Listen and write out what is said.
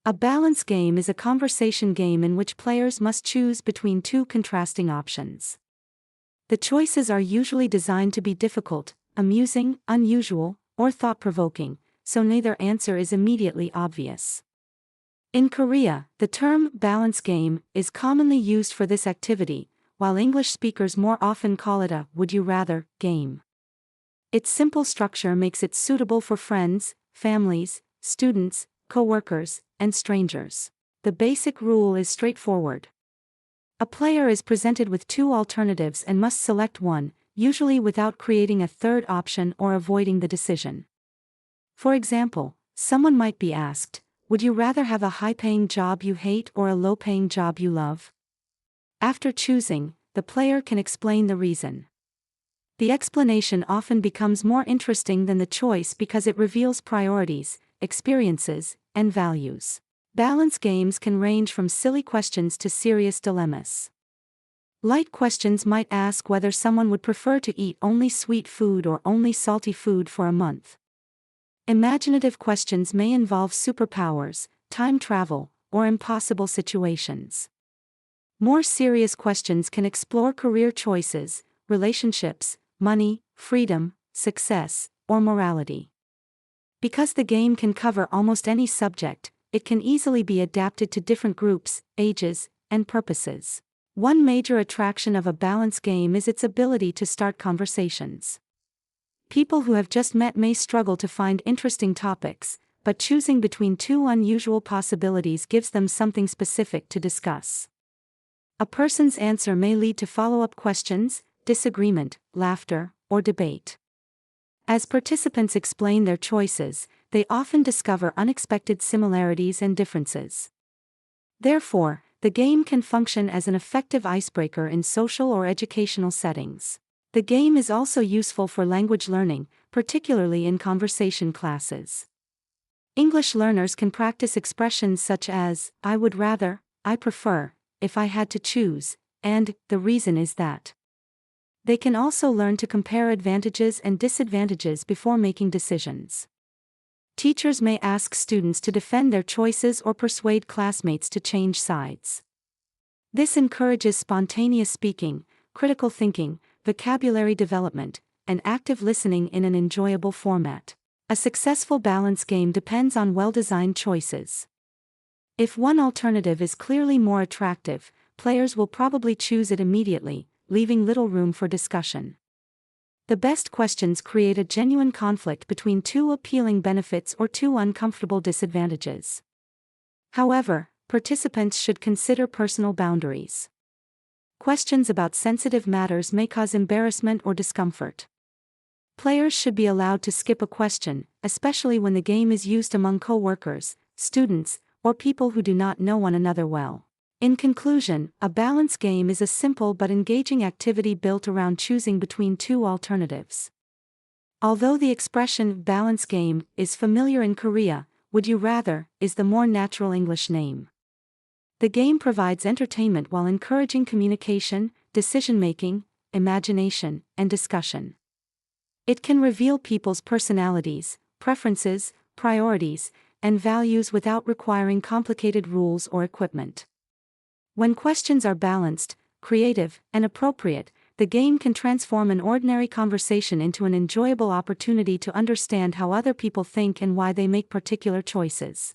A balance game is a conversation game in which players must choose between two contrasting options. The choices are usually designed to be difficult, amusing, unusual, or thought-provoking, so neither answer is immediately obvious. In Korea, the term balance game is commonly used for this activity, while English speakers more often call it a would you rather game. Its simple structure makes it suitable for friends, families, students, coworkers, and strangers. The basic rule is straightforward. A player is presented with two alternatives and must select one, usually without creating a third option or avoiding the decision. For example, someone might be asked, would you rather have a high-paying job you hate or a low-paying job you love? After choosing, the player can explain the reason. The explanation often becomes more interesting than the choice because it reveals priorities, experiences, and values. Balance games can range from silly questions to serious dilemmas. Light questions might ask whether someone would prefer to eat only sweet food or only salty food for a month. Imaginative questions may involve superpowers, time travel, or impossible situations. More serious questions can explore career choices, relationships, money, freedom, success, or morality. Because the game can cover almost any subject, it can easily be adapted to different groups, ages, and purposes. One major attraction of a balance game is its ability to start conversations. People who have just met may struggle to find interesting topics, but choosing between two unusual possibilities gives them something specific to discuss. A person's answer may lead to follow-up questions, disagreement, laughter, or debate. As participants explain their choices, they often discover unexpected similarities and differences. Therefore, the game can function as an effective icebreaker in social or educational settings. The game is also useful for language learning, particularly in conversation classes. English learners can practice expressions such as, I would rather, I prefer, if I had to choose, and, the reason is that. They can also learn to compare advantages and disadvantages before making decisions. Teachers may ask students to defend their choices or persuade classmates to change sides. This encourages spontaneous speaking, critical thinking, vocabulary development, and active listening in an enjoyable format. A successful balance game depends on well-designed choices. If one alternative is clearly more attractive, players will probably choose it immediately, leaving little room for discussion. The best questions create a genuine conflict between two appealing benefits or two uncomfortable disadvantages. However, participants should consider personal boundaries. Questions about sensitive matters may cause embarrassment or discomfort. Players should be allowed to skip a question, especially when the game is used among coworkers, students, or people who do not know one another well. In conclusion, a balance game is a simple but engaging activity built around choosing between two alternatives. Although the expression balance game is familiar in Korea, would you rather is the more natural English name. The game provides entertainment while encouraging communication, decision-making, imagination, and discussion. It can reveal people's personalities, preferences, priorities, and values without requiring complicated rules or equipment. When questions are balanced, creative, and appropriate, the game can transform an ordinary conversation into an enjoyable opportunity to understand how other people think and why they make particular choices.